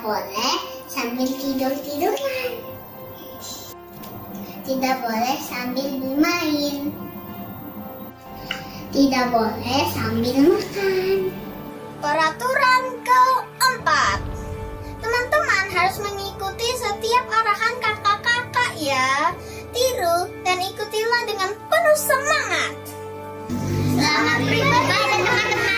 boleh sambil tidur-tiduran. Tidak boleh sambil bermain. Tidak boleh sambil makan. Peraturan keempat. Teman-teman harus mengikuti setiap arahan kakak-kakak ya. Tiru dan ikutilah dengan penuh semangat. Selamat beribadah teman-teman.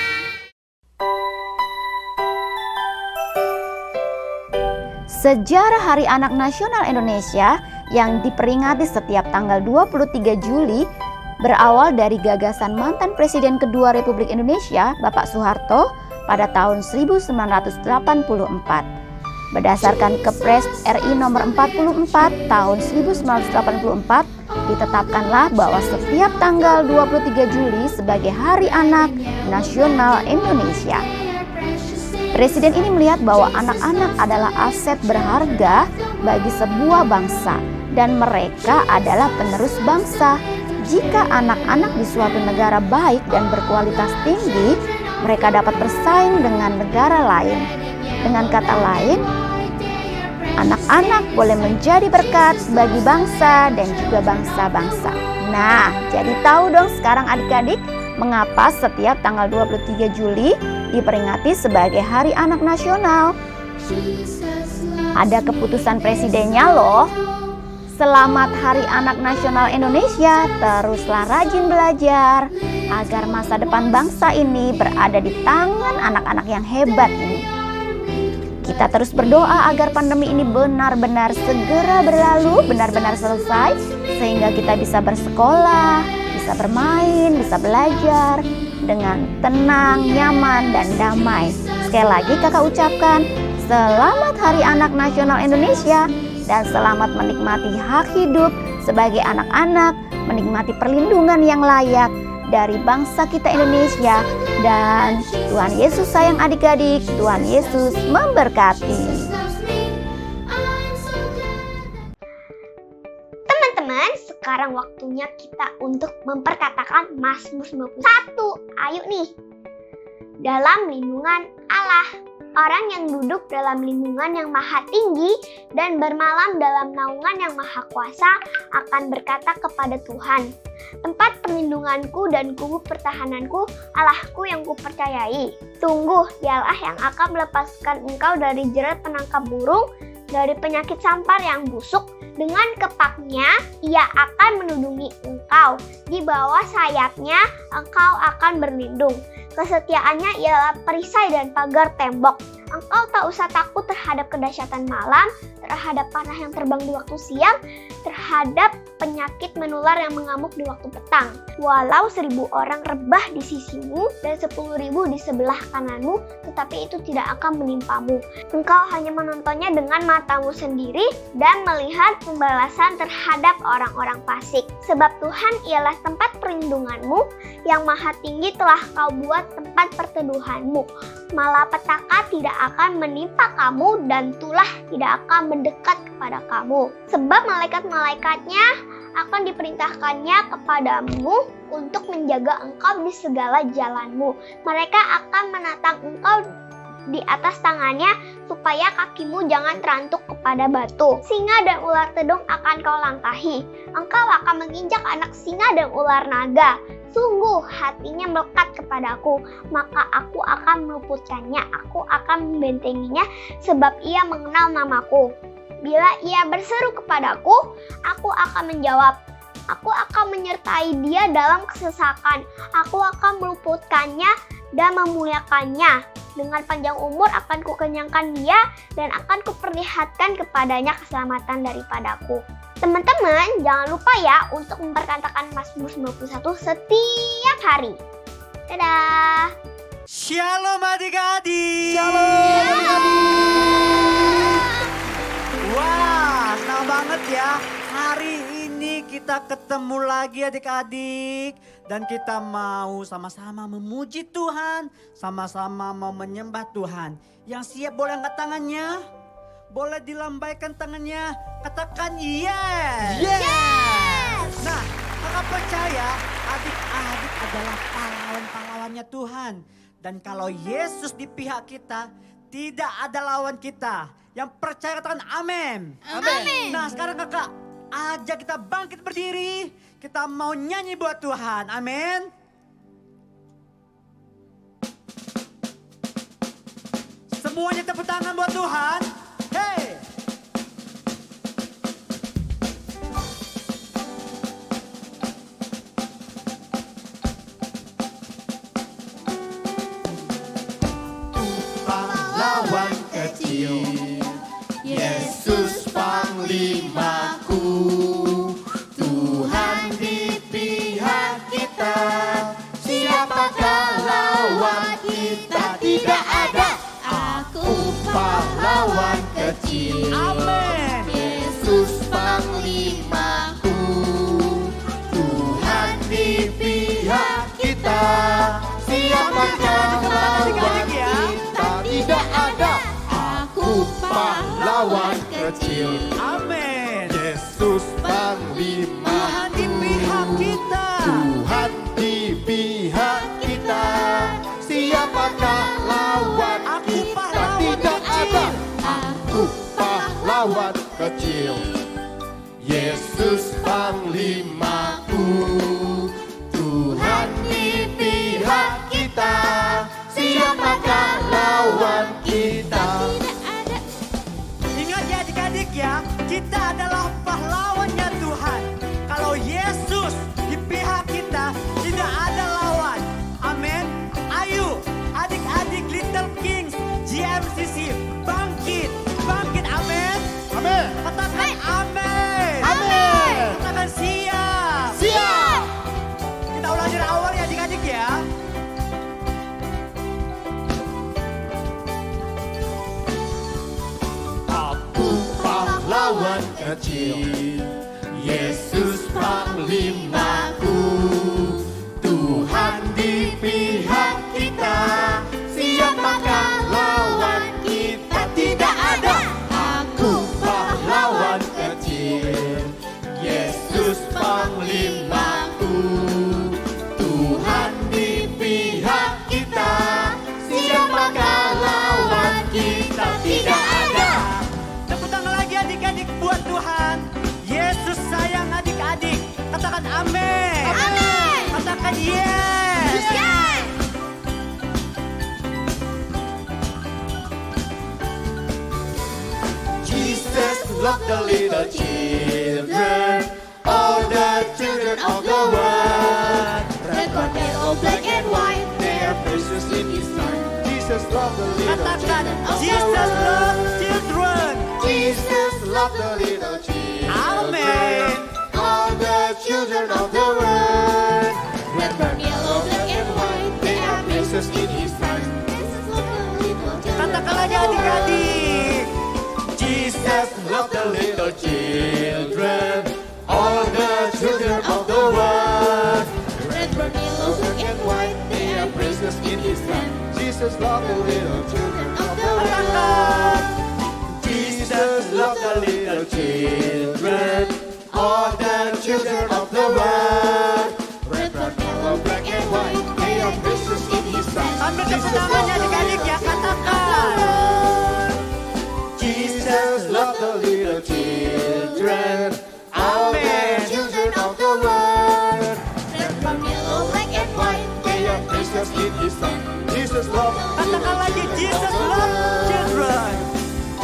Sejarah Hari Anak Nasional Indonesia yang diperingati setiap tanggal 23 Juli berawal dari gagasan mantan Presiden kedua Republik Indonesia, Bapak Soeharto, pada tahun 1984. Berdasarkan Kepres RI nomor 44 tahun 1984, ditetapkanlah bahwa setiap tanggal 23 Juli sebagai Hari Anak Nasional Indonesia. Presiden ini melihat bahwa anak-anak adalah aset berharga bagi sebuah bangsa dan mereka adalah penerus bangsa. Jika anak-anak di suatu negara baik dan berkualitas tinggi, mereka dapat bersaing dengan negara lain. Dengan kata lain, anak-anak boleh menjadi berkat bagi bangsa dan juga bangsa-bangsa. Nah, jadi tahu dong sekarang adik-adik mengapa setiap tanggal 23 Juli diperingati sebagai Hari Anak Nasional. Ada keputusan presidennya loh. Selamat Hari Anak Nasional Indonesia, teruslah rajin belajar agar masa depan bangsa ini berada di tangan anak-anak yang hebat ini. Kita terus berdoa agar pandemi ini benar-benar segera berlalu, benar-benar selesai, sehingga kita bisa bersekolah, bisa bermain, bisa belajar dengan tenang, nyaman, dan damai. Sekali lagi kakak ucapkan selamat Hari Anak Nasional Indonesia dan selamat menikmati hak hidup sebagai anak-anak, menikmati perlindungan yang layak dari bangsa kita Indonesia. Dan Tuhan Yesus sayang adik-adik, Tuhan Yesus memberkati. Teman-teman, sekarang waktunya kita untuk memperkatakan Mazmur 91. Ayo nih. Dalam lindungan Allah. Orang yang duduk dalam lindungan yang maha tinggi dan bermalam dalam naungan yang maha kuasa akan berkata kepada Tuhan, tempat perlindunganku dan kubu pertahananku, Allahku yang kupercayai. Sungguh dialah yang akan melepaskan engkau dari jerat penangkap burung, dari penyakit sampar yang busuk. Dengan kepaknya ia akan melindungi engkau, di bawah sayapnya engkau akan berlindung. Kesetiaannya ialah perisai dan pagar tembok. Engkau tak usah takut terhadap kedahsyatan malam, terhadap panah yang terbang di waktu siang, terhadap penyakit menular yang mengamuk di waktu petang. Walau 1000 orang rebah di sisimu dan 10.000 di sebelah kananmu, tetapi itu tidak akan menimpamu. Engkau hanya menontonnya dengan matamu sendiri dan melihat pembalasan terhadap orang-orang fasik. Sebab Tuhan ialah tempat perlindunganmu, yang maha tinggi telah kau buat tempat perteduhanmu. Malapetaka tidak akan menimpa kamu dan tulah tidak akan mendekat kepada kamu. Sebab malaikat-malaikatnya akan diperintahkannya kepadamu untuk menjaga engkau di segala jalanmu. Mereka akan menatang engkau di atas tangannya supaya kakimu jangan terantuk kepada batu. Singa dan ular tedung akan kau langkahi. Engkau akan menginjak anak singa dan ular naga. Sungguh hatinya melekat kepadaku, maka aku akan meluputkannya, aku akan membentenginya, sebab ia mengenal namaku. Bila ia berseru kepadaku, aku akan menjawab. Aku akan menyertai dia dalam kesesakan, aku akan meluputkannya dan memuliakannya. Dengan panjang umur akan kukenyangkan dia dan akan kuperlihatkan kepadanya keselamatan daripadaku. Teman-teman, jangan lupa ya untuk memperkatakan Mazmur 91 setiap hari. Dadah! Shalom adik-adik. Shalom adik-adik. Wah, senang banget ya. Hari ini kita ketemu lagi adik-adik. Dan kita mau sama-sama memuji Tuhan. Sama-sama mau menyembah Tuhan. Yang siap boleh angkat tangannya? Boleh dilambaikan tangannya. Katakan yes. Yes! Nah, kakak percaya adik-adik adalah pahlawan-pahlawannya Tuhan. Dan kalau Yesus di pihak kita, tidak ada lawan kita. Yang percaya katakan amin. Amin. Nah sekarang kakak, ajak kita bangkit berdiri. Kita mau nyanyi buat Tuhan, amin. Semuanya tepuk tangan buat Tuhan. Hey. Pahlawan kecil, Yesus panglimaku, Tuhan di pihak kita, siapakah lawan kita? Tidak ada. Aku pahlawan kecil, Amin. Yesus panglimaku, Tuhan di pihak kita, siapakah lawan kita? Tidak ada. Aku pahlawan kecil, Amin. Yesus panglima, Tuhan di pihak kita. Tuhan di pihak kita, siapakah lawan Aku kita? pahlawan Tidak kecil. ada. Aku pahlawan kecil, Yesus panglimaku, Tuhan di pihak kita, siapakah lawan kita? Ingat ya adik-adik ya, kita adalah pahlawannya Tuhan. Kalau Yesus di pihak kita, tidak ada lawan. Amin. Ayo adik-adik Little Kings GMCC bangkit. Bangkit, amin. Amin. Katakan amin. Amin. Katakan siap. Siap. Kita ulang dari awal ya adik-adik ya. Aku pahlawan kecil, Yesus panglimaku, Tuhan di pihak kita, siapakah lawan kita? Tidak ada. Aku pahlawan kecil, Yesus panglimaku, Tuhan di pihak kita, siapakah lawan kita? Tidak ada. Tepuk tangan lagi adik-adik buat Tuhan. Yesus sayang adik-adik. Katakan amin. Amin. Katakan yes. Yes. Jesus loved the little children, all the children of the world. Red, white, yellow, black and white, they are precious in His sight. Jesus loved the little Katakan children of the Jesus world. love children. Jesus loved the little children. Amen. All the children of the world. Red, brown, yellow, black and white, they are precious in His sight. Jesus loved the little children. Katakan lagi adik-adik. Jesus loved the little children, all the children of the world. Red, brown, yellow, black and white, they are precious in His sight. Jesus loved the little children of the world. Jesus loved the little children, all the children of the world. Red, brown, yellow, black and white, they are precious in His sight. Ambil tepuk tangannya adik-adik ya. Katakan. Jesus loved the little children, all the children of the world. Red, brown, yellow, black and white, they are precious in His sight. Jesus loved Katakan lagi Jesus love children.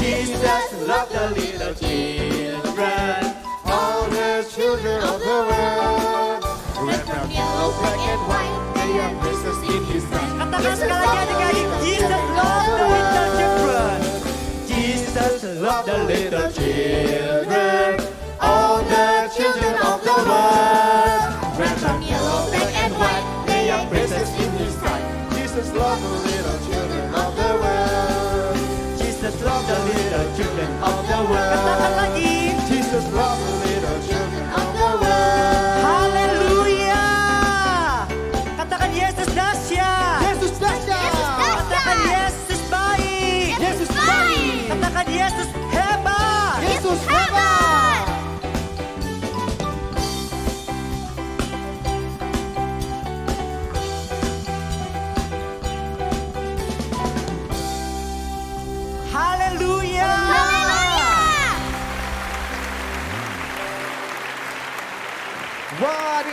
Jesus loved the little children, all the children of the world. Red, brown, yellow, black and white, they are precious in His sight. Katakan sekali lagi adik-adik. Jesus love the little children. Jesus loved the little children, all the children of the world. Red, brown, yellow, black and white, they are precious in His sight. Jesus loved the little children of the world. Jesus love the little children Of the world. Katakan lagi. Jesus loved the little children of the world. Haleluya. Katakan Yesus dahsyat. Yesus dahsyat. Katakan Yesus baik. Yesus baik. Katakan Yesus hebat. Yesus hebat.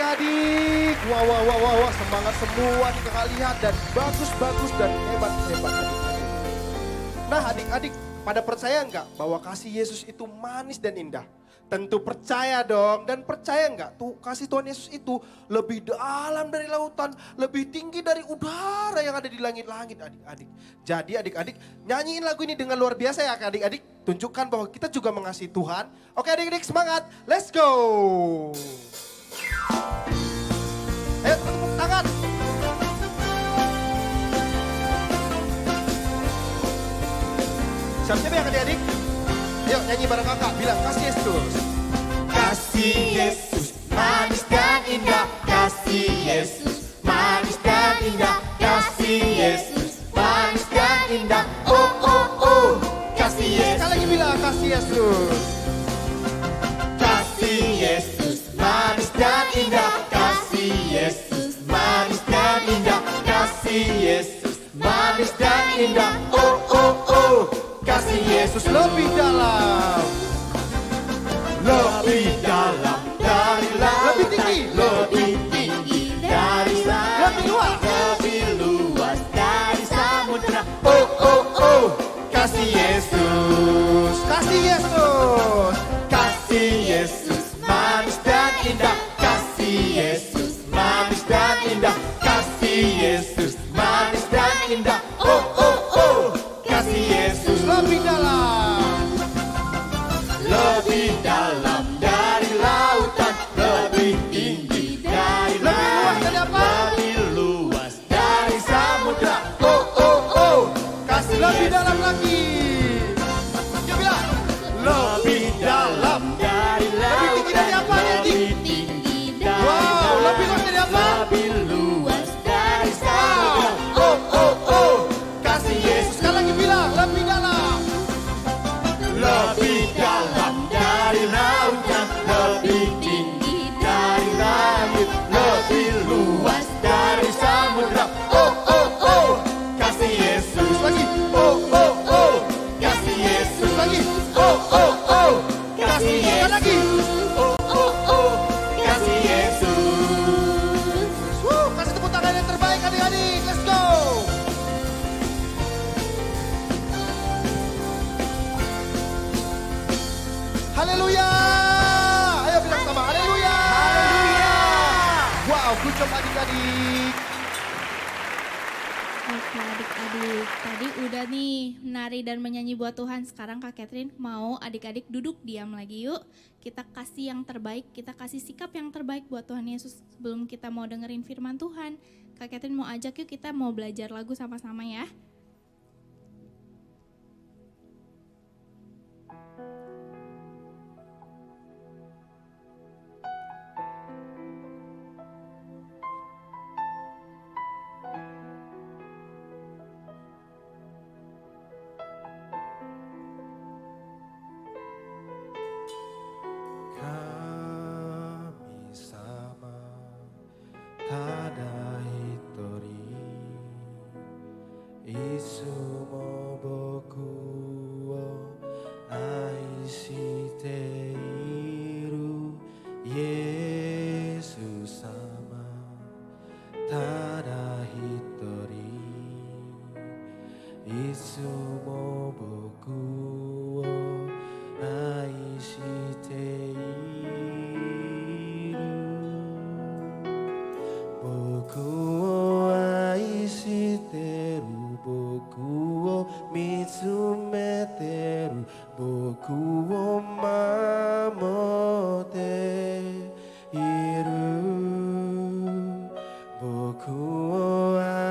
adik-adik. Wah, semangat semua nih kakak lihat dan bagus dan hebat adik-adik. Nah adik-adik, pada percaya enggak bahwa kasih Yesus itu manis dan indah? Tentu percaya dong, dan percaya enggak tuh kasih Tuhan Yesus itu lebih dalam dari lautan, lebih tinggi dari udara yang ada di langit-langit adik-adik. Jadi adik-adik nyanyiin lagu ini dengan luar biasa ya adik-adik. Tunjukkan bahwa kita juga mengasihi Tuhan. Oke adik-adik semangat, let's go. Ayo tepuk tangan. Siap-siap ya adik-adik. Yuk nyanyi bareng kakak, bilang kasih Yesus. Kasih Yesus manis dan indah, kasih Yesus manis dan indah, kasih Yesus manis dan indah. Oh oh oh, kasih Yesus. Sekali lagi bilang kasih Yesus. Kasih Yesus manis dan indah, kasih Yesus manis dan indah, kasih Yesus manis dan indah. Oh oh oh, kasih Yesus Lebih dalam. lebih dalam dari Lebih lautan, tinggi. lebih tinggi dari langit, Lebih luas. lebih luas dari samudra. Oh oh oh, kasih Yesus, Kasih Yesus. kasih Yesus manis dan indah, kasih Yesus manis dan indah, kasih Yesus manis dan indah. Oh oh oh, kasih Yesus Lebih dalam. lebih dalam dari lautan, lebih tinggi dari Lebih luas langit, dari apa? lebih luas dari samudra. Oh oh oh, kasih Lebih Yesus dalam lagi. Yuk bilang. lebih dalam dari lautan, tinggi dari apa nih, adik? lebih tinggi dari Wow, langit, lebih luas dari apa? lebih luas dari samudra. Oh oh oh, kasih Yesus Sekali lagi bilang, lebih dalam. lebih dalam dari lautan, lebih tinggi dari langit, lebih luas dari samudra. Oh oh oh, kasih Yesus Lagi. oh oh oh, kasih Yesus Lagi. oh oh oh, kasih Sekali lagi. Yesus oh oh oh, kasih Yesus. Kasih tepuk tangan yang terbaik adik-adik. Let's go. Haleluya. Ayo bilang sama haleluya. Wow, good job adik-adik. Oke adik-adik, tadi udah nih menari dan menyanyi buat Tuhan. Sekarang Kak Catherine mau adik-adik duduk diam lagi yuk. Kita kasih yang terbaik, kita kasih sikap yang terbaik buat Tuhan Yesus sebelum kita mau dengerin firman Tuhan. Kak Catherine mau ajak yuk kita mau belajar lagu sama-sama ya. Kami sama pada hitori isumo boku wo aishiteiru Yesus sama tada hitori isumo boku wo aishiteiru boku wo aishiteru boku wo mitsumeteru boku wo mamote iru boku wo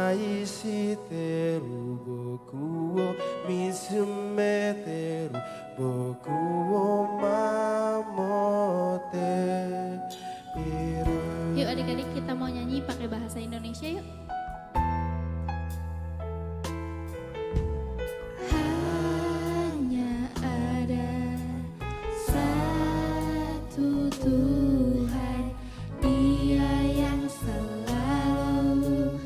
aishiteru boku wo mitsumeteru boku wo mamote iru. Yuk adik-adik kita mau nyanyi pakai bahasa Indonesia yuk. Hanya ada satu Tuhan, Dia yang selalu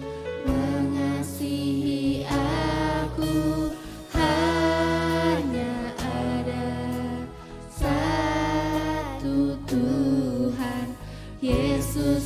mengasihi aku. Hanya ada satu Tuhan, Yesus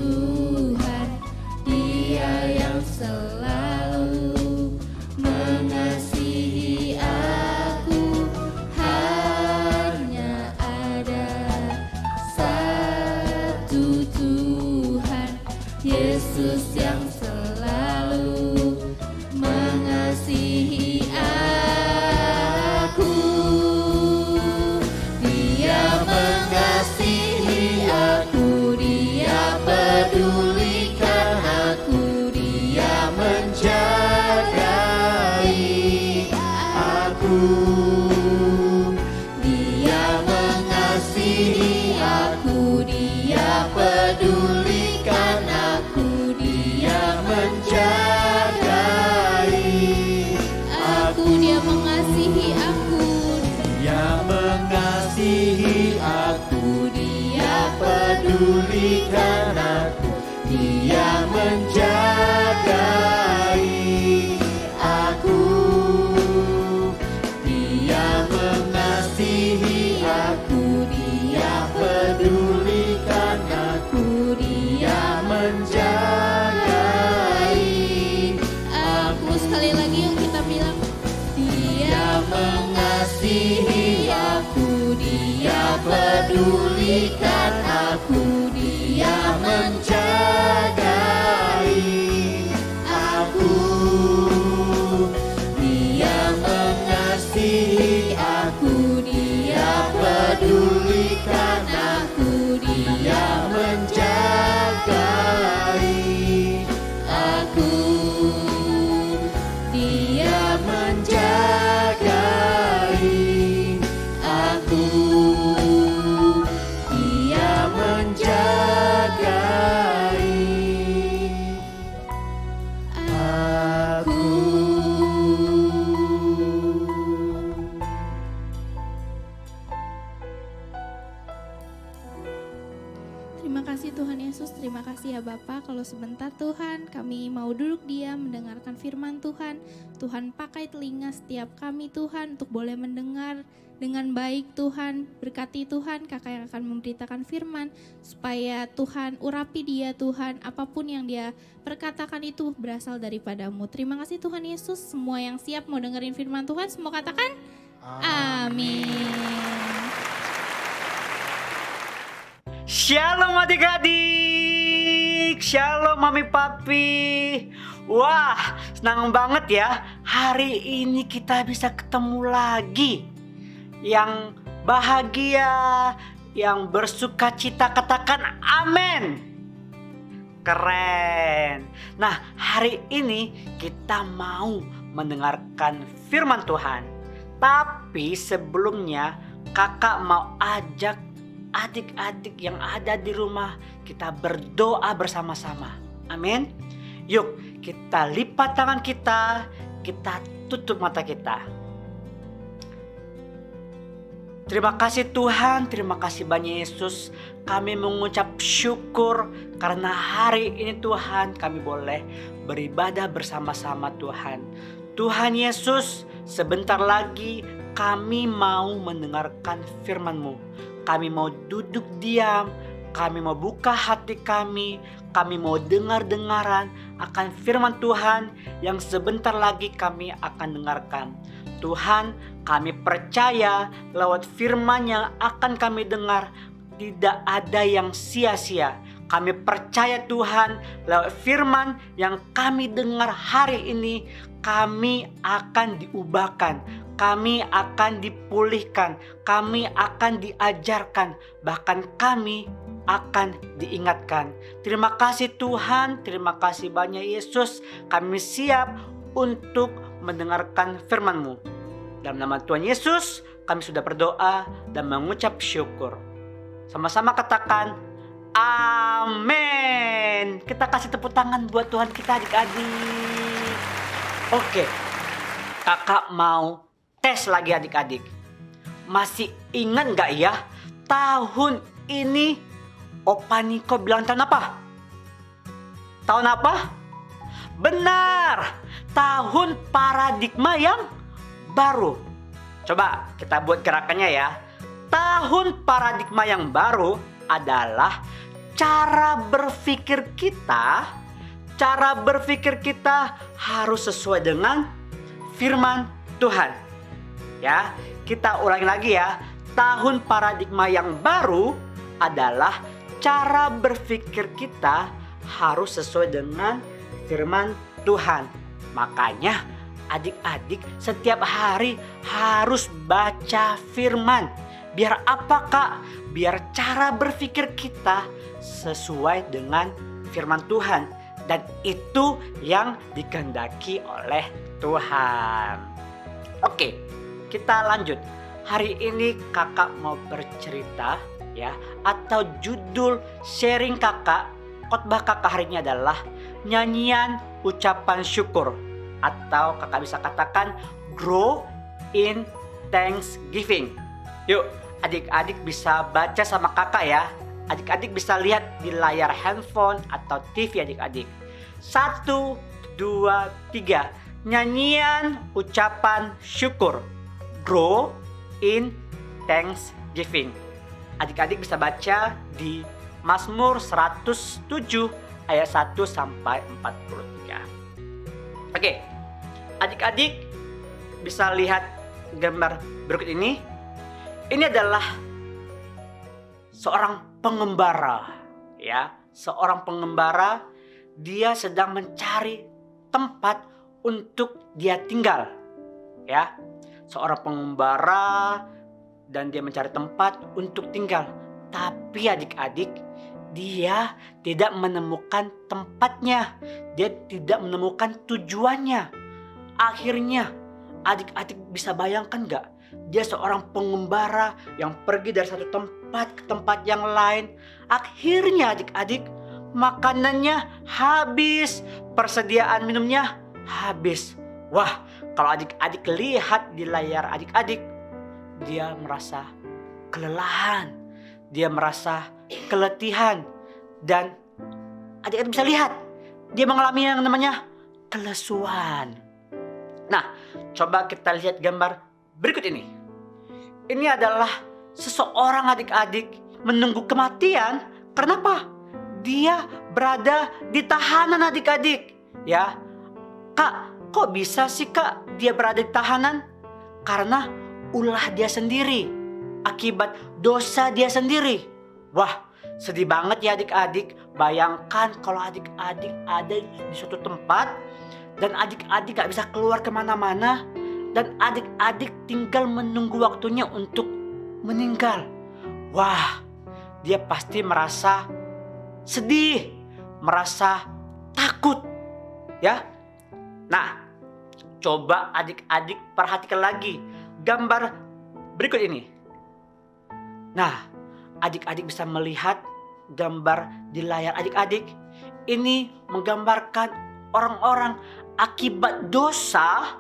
Tuhan, Dia yang selalu mengasihi aku. Hanya ada satu Tuhan, Yesus yang selalu mengasihi aku. Dia mengasihi aku, Dia pedulikan aku, Dia menjagai aku. Dia mengasihi aku, Dia pedulikan aku, Dia menjagai aku. Dia mengasihi aku, Dia mengasihi aku, Dia pedulikan aku, Dia menjagai aku. Dia mengasihi aku, Dia pedulikan aku, Dia menjagai aku. Sekali lagi yuk kita bilang, Dia mengasihi aku, Dia pedulikan aku, Dia menjagai aku. Dia mengasihi aku, Dia pedulikan aku, Dia menjagai aku. Dia menjagai aku. Dia menjagai aku. Terima kasih Tuhan Yesus, terima kasih ya Bapa. Kalau sebentar Tuhan, kami mau duduk diam mendengarkan firman Tuhan. Tuhan pakai telinga setiap kami Tuhan untuk boleh mendengar dengan baik Tuhan. Berkati Tuhan kakak yang akan memberitakan firman, supaya Tuhan urapi dia Tuhan. Apapun yang dia perkatakan itu berasal daripadamu. Terima kasih Tuhan Yesus. Semua yang siap mau dengerin firman Tuhan, semua katakan amin. Shalom adik-adik, shalom mami papi. Wah, senang banget ya. Hari ini kita bisa ketemu lagi. Yang bahagia, yang bersuka cita katakan amin. Keren. Nah, hari ini kita mau mendengarkan firman Tuhan. Tapi sebelumnya kakak mau ajak adik-adik yang ada di rumah kita berdoa bersama-sama. Amin. Yuk kita lipat tangan kita tutup mata kita. Terima kasih Tuhan, terima kasih banyak Yesus. Kami mengucap syukur karena hari ini Tuhan kami boleh beribadah bersama-sama Tuhan. Tuhan Yesus, sebentar lagi kami mau mendengarkan firman-Mu. Kami mau duduk diam, kami mau buka hati kami mau dengar-dengaran akan firman Tuhan yang sebentar lagi kami akan dengarkan. Tuhan, kami percaya lewat firman yang akan kami dengar tidak ada yang sia-sia. Kami percaya Tuhan lewat firman yang kami dengar hari ini kami akan diubahkan. Kami akan dipulihkan, kami akan diajarkan, bahkan kami akan diingatkan. Terima kasih Tuhan, terima kasih banyak Yesus. Kami siap untuk mendengarkan firman-Mu. Dalam nama Tuhan Yesus, kami sudah berdoa dan mengucap syukur. Sama-sama katakan, amin. Kita kasih tepuk tangan buat Tuhan kita adik-adik. Oke, kakak mau tes lagi adik-adik. Masih ingat gak ya tahun ini Opa Niko bilang tahun apa? Tahun apa? Benar, tahun paradigma yang baru. Coba kita buat gerakannya ya. Tahun paradigma yang baru adalah cara berpikir kita harus sesuai dengan firman Tuhan. Ya, kita ulangi lagi ya. Tahun paradigma yang baru adalah cara berpikir kita harus sesuai dengan firman Tuhan. Makanya adik-adik setiap hari harus baca firman. Biar apa, Kak? Biar cara berpikir kita sesuai dengan firman Tuhan. Dan itu yang dikehendaki oleh Tuhan. Oke, kita lanjut. Hari ini kakak mau bercerita ya, atau judul sharing kakak, khotbah kakak hari ini adalah nyanyian ucapan syukur, atau kakak bisa katakan grow in thanksgiving. Yuk, adik-adik bisa baca sama kakak ya. Adik-adik bisa lihat di layar handphone atau TV adik-adik. 1, 2, 3. Nyanyian ucapan syukur, grow in thanksgiving. Adik-adik bisa baca di Mazmur 107 ayat 1 sampai 43. Oke, adik-adik bisa lihat gambar berikut ini. Ini adalah seorang pengembara, ya, seorang pengembara. Dia sedang mencari tempat untuk dia tinggal, ya. Seorang pengembara dan dia mencari tempat untuk tinggal. Tapi adik-adik, dia tidak menemukan tempatnya. Dia tidak menemukan tujuannya. Akhirnya, adik-adik bisa bayangkan gak? Dia seorang pengembara yang pergi dari satu tempat ke tempat yang lain. Akhirnya adik-adik, makanannya habis, persediaan minumnya habis. Wah, kalau adik-adik lihat di layar adik-adik, dia merasa kelelahan, dia merasa keletihan, dan adik-adik bisa lihat dia mengalami yang namanya kelesuan. Nah, coba kita lihat gambar berikut ini. Ini adalah seseorang adik-adik menunggu kematian. Kenapa? Dia berada di tahanan adik-adik. Ya, Kak, kok bisa sih Kak dia berada di tahanan? Karena ulah dia sendiri, akibat dosa dia sendiri. Wah, sedih banget ya adik-adik. Bayangkan kalau adik-adik ada di suatu tempat dan adik-adik gak bisa keluar kemana-mana, dan adik-adik tinggal menunggu waktunya untuk meninggal. Wah, dia pasti merasa sedih, merasa takut, ya. Nah, coba adik-adik perhatikan lagi gambar berikut ini. Nah, adik-adik bisa melihat gambar di layar adik-adik. Ini menggambarkan orang-orang akibat dosa,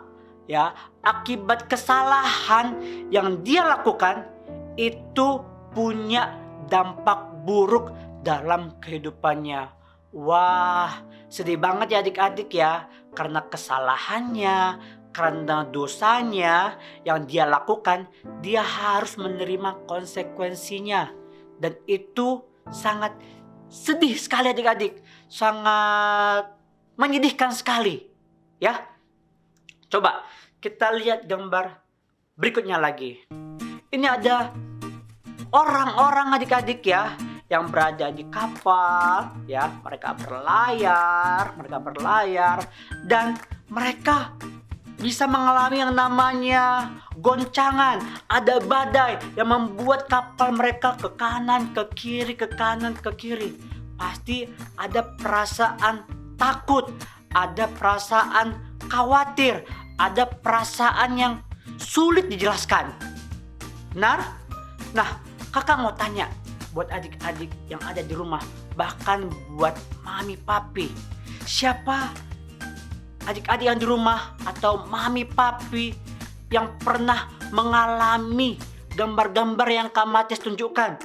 ya, akibat kesalahan yang dia lakukan itu punya dampak buruk dalam kehidupannya. Wah, sedih banget ya adik-adik ya, karena kesalahannya, karena dosanya yang dia lakukan, dia harus menerima konsekuensinya. Dan itu sangat sedih sekali adik-adik, sangat menyedihkan sekali, ya. Coba kita lihat gambar berikutnya lagi. Ini ada orang-orang adik-adik ya, yang berada di kapal, ya. Mereka berlayar dan mereka bisa mengalami yang namanya goncangan. Ada badai yang membuat kapal mereka ke kanan, ke kiri, ke kanan, ke kiri. Pasti ada perasaan takut, ada perasaan khawatir, ada perasaan yang sulit dijelaskan. Benar? Nah, kakak mau tanya buat adik-adik yang ada di rumah, bahkan buat mami papi. Siapa adik-adik yang di rumah atau mami papi yang pernah mengalami gambar-gambar yang Kak Matias tunjukkan?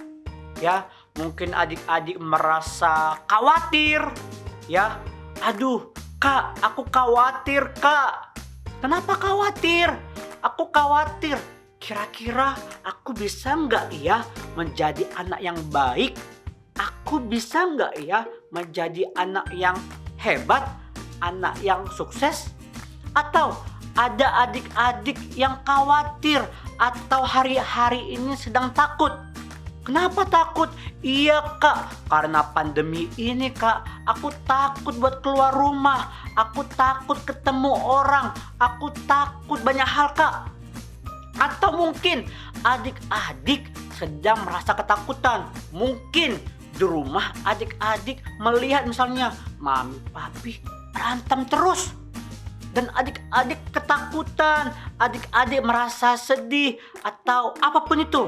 Ya, mungkin adik-adik merasa khawatir, ya. Aduh, Kak, aku khawatir, Kak. Kenapa khawatir? Aku khawatir. Kira-kira aku bisa nggak ya menjadi anak yang baik? aku bisa nggak ya menjadi anak yang hebat, anak yang sukses? Atau ada adik-adik yang khawatir atau hari-hari ini sedang takut. Kenapa takut? Iya kak, karena pandemi ini kak, aku takut buat keluar rumah, aku takut ketemu orang, aku takut banyak hal kak. Atau mungkin adik-adik sedang merasa ketakutan. Mungkin di rumah adik-adik melihat misalnya mami papi berantem terus. Dan adik-adik ketakutan, adik-adik merasa sedih atau apapun itu.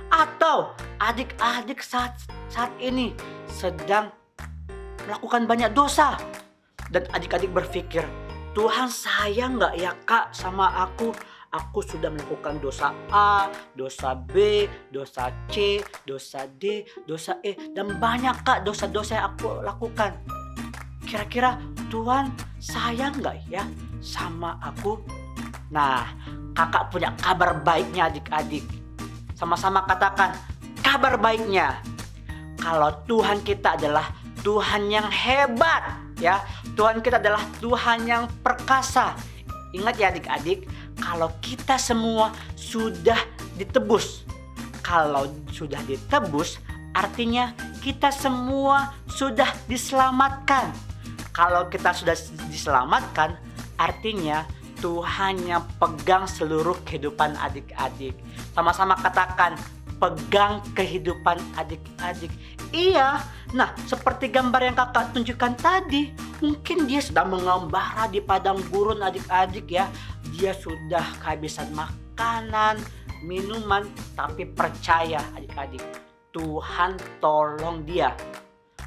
Atau adik-adik saat ini sedang melakukan banyak dosa. Dan adik-adik berpikir, Tuhan sayang gak ya kak sama aku? Aku sudah melakukan dosa A, dosa B, dosa C, dosa D, dosa E. Dan banyak kak dosa-dosa yang aku lakukan. Kira-kira Tuhan sayang gak ya sama aku? Nah, kakak punya kabar baiknya adik-adik. Sama-sama katakan kabar baiknya. Kalau Tuhan kita adalah Tuhan yang hebat ya. Tuhan kita adalah Tuhan yang perkasa. Ingat ya adik-adik, kalau kita semua sudah ditebus. Kalau sudah ditebus artinya kita semua sudah diselamatkan. Kalau kita sudah diselamatkan artinya Tuhan yang pegang seluruh kehidupan adik-adik. Sama-sama katakan, pegang kehidupan adik-adik. Iya, nah seperti gambar yang kakak tunjukkan tadi, mungkin dia sedang mengembara di padang gurun adik-adik ya. Dia sudah kehabisan makanan, minuman, tapi percaya adik-adik, Tuhan tolong dia.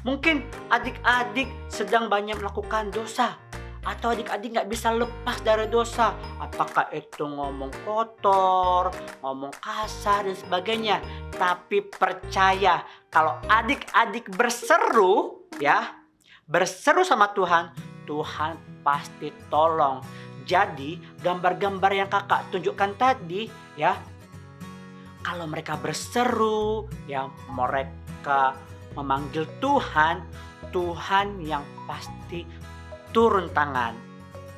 Mungkin adik-adik sedang banyak melakukan dosa. Atau adik-adik gak bisa lepas dari dosa. Apakah itu ngomong kotor, ngomong kasar dan sebagainya. Tapi percaya kalau adik-adik berseru ya, berseru sama Tuhan, Tuhan pasti tolong. Jadi gambar-gambar yang kakak tunjukkan tadi ya, kalau mereka berseru ya, mereka memanggil Tuhan, Tuhan yang pasti turun tangan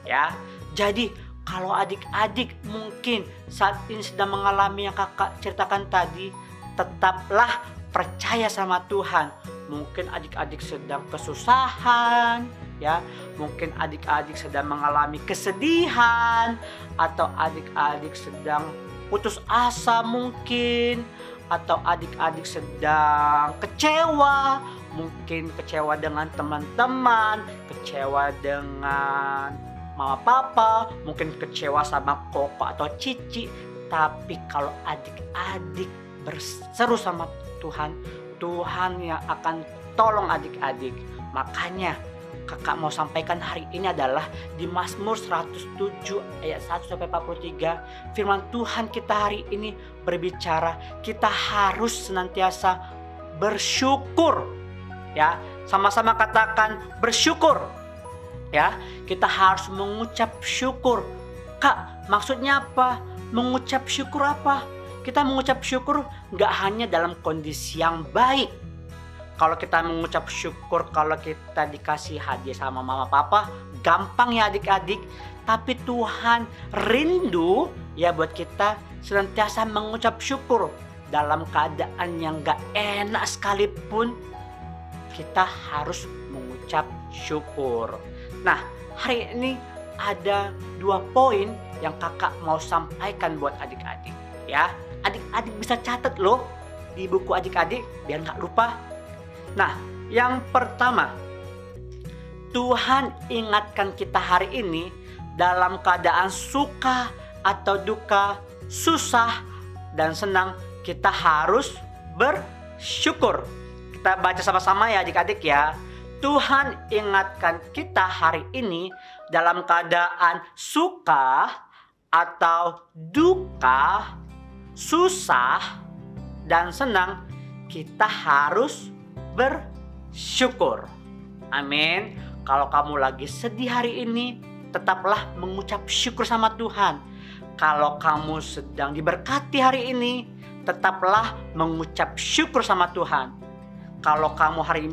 ya. Jadi kalau adik-adik mungkin saat ini sedang mengalami yang kakak ceritakan tadi, tetaplah percaya sama Tuhan. Mungkin adik-adik sedang kesusahan ya, mungkin adik-adik sedang mengalami kesedihan, atau adik-adik sedang putus asa mungkin, atau adik-adik sedang kecewa. Mungkin kecewa dengan teman-teman, kecewa dengan mama papa, mungkin kecewa sama koko atau cici. Tapi kalau adik-adik berseru sama Tuhan, Tuhan yang akan tolong adik-adik. Makanya kakak mau sampaikan hari ini adalah di Mazmur 107 ayat 1-43. Firman Tuhan kita hari ini berbicara, kita harus senantiasa bersyukur. Ya, sama-sama katakan bersyukur. Ya, kita harus mengucap syukur. Kak, maksudnya apa? Mengucap syukur apa? Kita mengucap syukur gak hanya dalam kondisi yang baik. Kalau kita mengucap syukur kalau kita dikasih hadiah sama mama papa, gampang ya adik-adik. Tapi Tuhan rindu ya buat kita senantiasa mengucap syukur. Dalam keadaan yang gak enak sekalipun, kita harus mengucap syukur. Nah, hari ini ada 2 poin yang kakak mau sampaikan buat adik-adik. Ya, adik-adik bisa catat loh di buku adik-adik biar gak lupa. Nah, yang pertama, Tuhan ingatkan kita hari ini dalam keadaan suka atau duka, susah dan senang, kita harus bersyukur. Kita baca sama-sama ya adik-adik ya. Tuhan ingatkan kita hari ini dalam keadaan suka atau duka, susah dan senang, kita harus bersyukur. Amin. Kalau kamu lagi sedih hari ini, tetaplah mengucap syukur sama Tuhan. Kalau kamu sedang diberkati hari ini, tetaplah mengucap syukur sama Tuhan. Kalau kamu hari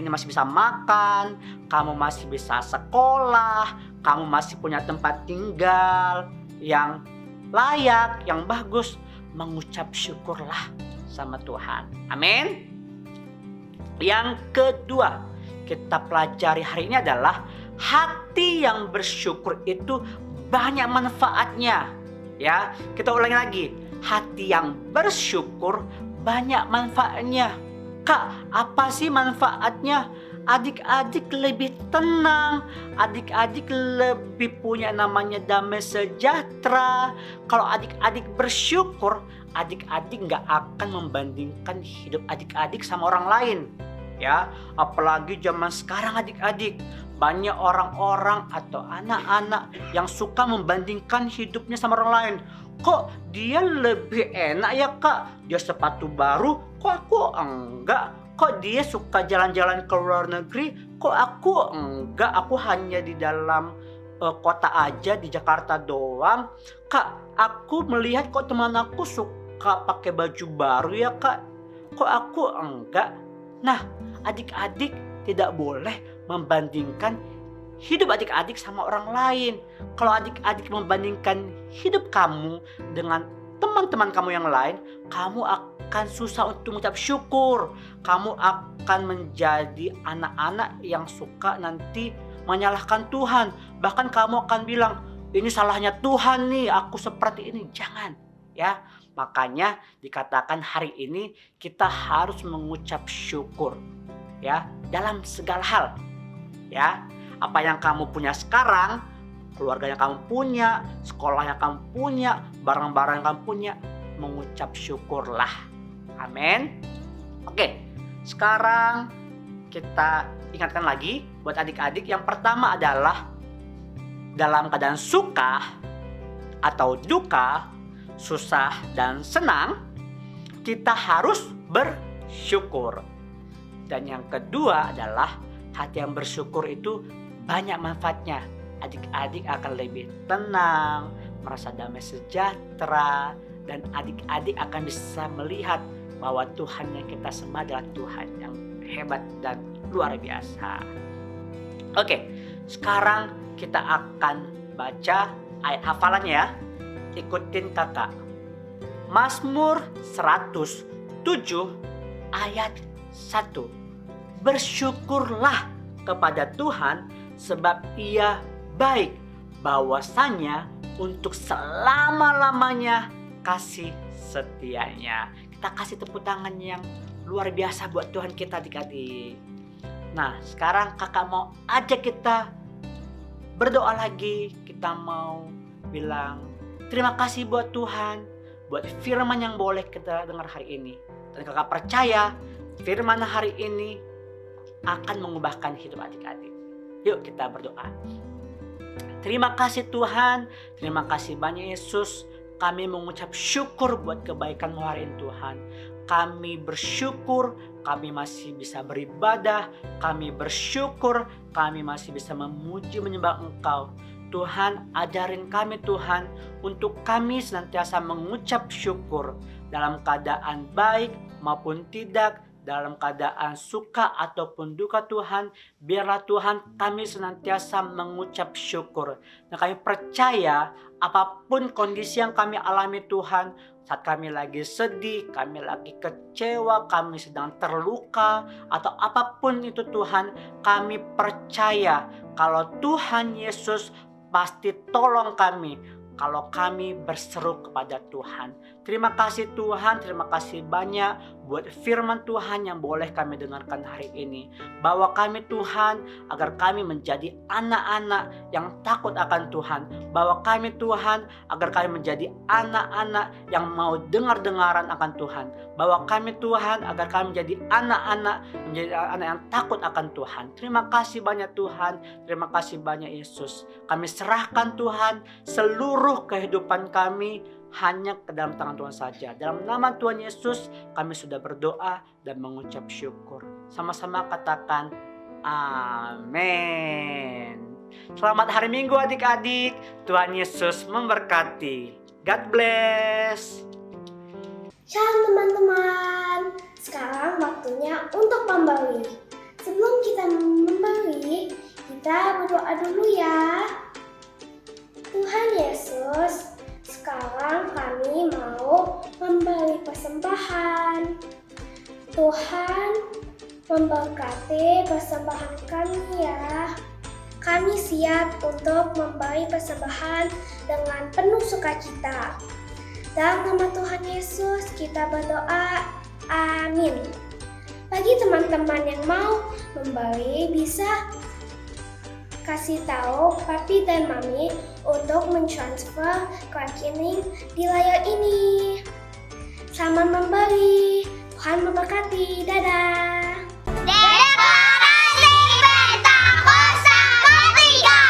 ini masih bisa makan, kamu masih bisa sekolah, kamu masih punya tempat tinggal yang layak, yang bagus, mengucap syukurlah sama Tuhan. Amin. Yang kedua, kita pelajari hari ini adalah hati yang bersyukur itu banyak manfaatnya. Ya, kita ulangi lagi. Hati yang bersyukur banyak manfaatnya. Kak, apa sih manfaatnya? Adik-adik lebih tenang, adik-adik lebih punya namanya damai sejahtera. Kalau adik-adik bersyukur, adik-adik nggak akan membandingkan hidup adik-adik sama orang lain. Ya, apalagi zaman sekarang adik-adik, banyak orang-orang atau anak-anak yang suka membandingkan hidupnya sama orang lain. Kok dia lebih enak ya kak, dia sepatu baru, kok aku enggak. Kok dia suka jalan-jalan ke luar negeri, kok aku enggak, aku hanya di dalam kota aja, di Jakarta doang. Kak, aku melihat kok teman aku suka pakai baju baru ya kak, kok aku enggak. Nah, adik-adik tidak boleh membandingkan hidup adik-adik sama orang lain. Kalau adik-adik membandingkan hidup kamu dengan teman-teman kamu yang lain, kamu akan susah untuk mengucap syukur. Kamu akan menjadi anak-anak yang suka nanti menyalahkan Tuhan. Bahkan kamu akan bilang, ini salahnya Tuhan nih, aku seperti ini. Jangan, ya. Makanya dikatakan hari ini kita harus mengucap syukur, ya, dalam segala hal. Ya, apa yang kamu punya sekarang, keluarga yang kamu punya, sekolah yang kamu punya, barang-barang yang kamu punya, mengucap syukurlah. Amin. Oke, sekarang kita ingatkan lagi buat adik-adik. Yang pertama adalah dalam keadaan suka atau duka, susah dan senang, kita harus bersyukur. Dan yang kedua adalah hati yang bersyukur itu banyak manfaatnya. Adik-adik akan lebih tenang, merasa damai sejahtera, dan adik-adik akan bisa melihat bahwa Tuhan yang kita sembah adalah Tuhan yang hebat dan luar biasa. Oke, sekarang kita akan baca ayat hafalannya ya. Ikutin kakak. Mazmur 107 ayat 1. Bersyukurlah kepada Tuhan sebab Ia baik, bahwasanya untuk selama-lamanya kasih setianya. Kita kasih tepuk tangan yang luar biasa buat Tuhan kita adik-adik. Nah, sekarang kakak mau ajak kita berdoa lagi. Kita mau bilang terima kasih buat Tuhan, buat firman yang boleh kita dengar hari ini. Dan kakak percaya firman hari ini akan mengubahkan hidup adik-adik. Yuk kita berdoa. Terima kasih Tuhan, terima kasih banyak Yesus. Kami mengucap syukur buat kebaikan-Mu hari ini Tuhan. Kami bersyukur, kami masih bisa beribadah. Kami bersyukur, kami masih bisa memuji menyembah Engkau. Tuhan, ajarin kami Tuhan untuk kami senantiasa mengucap syukur dalam keadaan baik maupun tidak, dalam keadaan suka ataupun duka Tuhan. Biarlah Tuhan kami senantiasa mengucap syukur. Dan kami percaya apapun kondisi yang kami alami Tuhan, saat kami lagi sedih, kami lagi kecewa, kami sedang terluka, atau apapun itu Tuhan, kami percaya kalau Tuhan Yesus pasti tolong kami kalau kami berseru kepada Tuhan. Terima kasih Tuhan, terima kasih banyak buat firman Tuhan yang boleh kami dengarkan hari ini. Bawa kami Tuhan agar kami menjadi anak-anak yang takut akan Tuhan. Bawa kami Tuhan agar kami menjadi anak-anak yang mau dengar-dengaran akan Tuhan. Bawa kami Tuhan agar kami menjadi anak-anak yang takut akan Tuhan. Terima kasih banyak Tuhan, terima kasih banyak Yesus. Kami serahkan Tuhan seluruh kehidupan kami hanya ke dalam tangan Tuhan saja. Dalam nama Tuhan Yesus kami sudah berdoa dan mengucap syukur. Sama-sama katakan amin. Selamat hari Minggu adik-adik. Tuhan Yesus memberkati. God bless. Shalom teman-teman. Sekarang waktunya untuk membeli. Sebelum kita membeli, kita berdoa dulu ya. Tuhan Yesus, sekarang kami mau memberi persembahan. Tuhan memberkati persembahan kami ya. Kami siap untuk memberi persembahan dengan penuh sukacita. Dalam nama Tuhan Yesus kita berdoa, amin. Bagi teman-teman yang mau membeli bisa kasih tahu papi dan mami untuk mentransfer ke rekening di layar ini. Selamat membeli. Tuhan memberkati. Dadah. Deklarasi Pentakosta ketiga.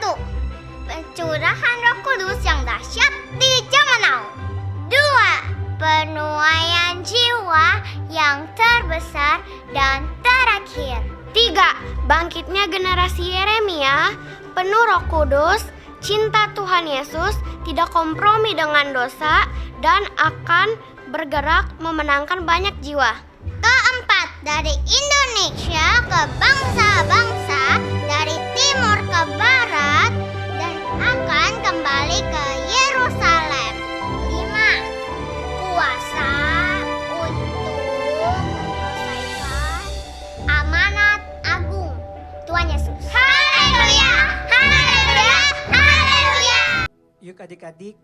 1. Pencurahan Roh Kudus yang dahsyat di zaman now. 2. Penuaian jiwa yang terbesar dan terakhir. 3. Bangkitnya generasi Yeremia, penuh Roh Kudus, cinta Tuhan Yesus, tidak kompromi dengan dosa, dan akan bergerak memenangkan banyak jiwa. 4. Dari Indonesia ke bangsa-bangsa, dari timur ke barat, dan akan kembali ke Yerusalem. 5. Kuasa untuk menyelesaikan amanat agung Tuhan Yesus. Haleluya! Haleluya! Haleluya! Yuk adik-adik,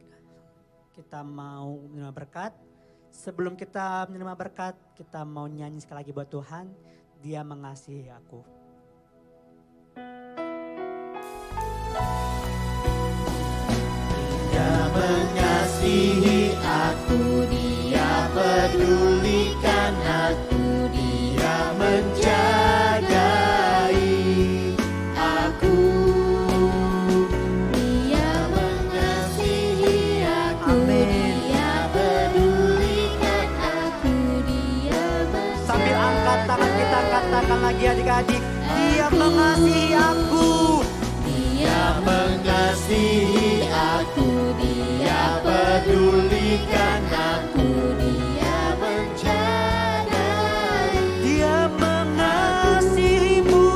kita mau menerima berkat. Sebelum kita menerima berkat, kita mau nyanyi sekali lagi buat Tuhan. Dia mengasihi aku. Dia mengasihi aku, Dia pedulikan aku, Dia menjagai aku. Dia mengasihi aku, Amin. Dia pedulikan aku, Dia menjagai. Sambil angkat tangan kita katakan lagi adik-adik. Dia mengasihi aku. Dia mengasihi aku, Dia pedulikan aku, Dia menjagai. Dia mengasihimu.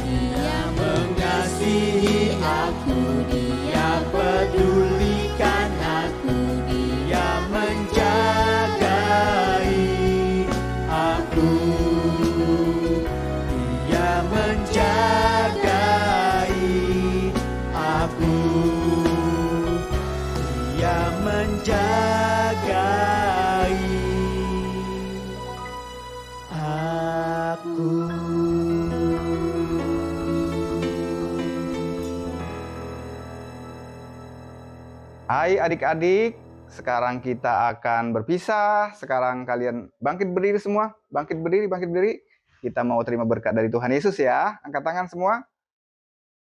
Dia mengasihi aku, Dia pedulikan aku, Dia menjagai aku. Dia menjagai aku. Dia menjagai aku. Hai adik-adik, sekarang kita akan berpisah. Sekarang kalian bangkit berdiri semua. Bangkit berdiri, bangkit berdiri. Kita mau terima berkat dari Tuhan Yesus ya. Angkat tangan semua.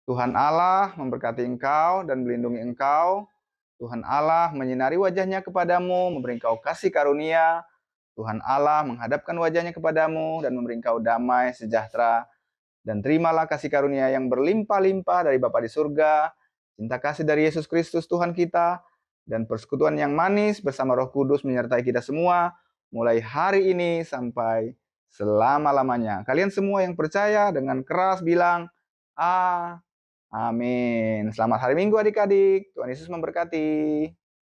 Tuhan Allah memberkati engkau dan melindungi engkau. Tuhan Allah menyinari wajahnya kepadamu, memberi engkau kasih karunia. Tuhan Allah menghadapkan wajahnya kepadamu dan memberi engkau damai sejahtera. Dan terimalah kasih karunia yang berlimpah-limpah dari Bapa di surga, cinta kasih dari Yesus Kristus Tuhan kita, dan persekutuan yang manis bersama Roh Kudus menyertai kita semua, mulai hari ini sampai selama-lamanya. Kalian semua yang percaya dengan keras bilang, Amin. Selamat hari Minggu adik-adik. Tuhan Yesus memberkati.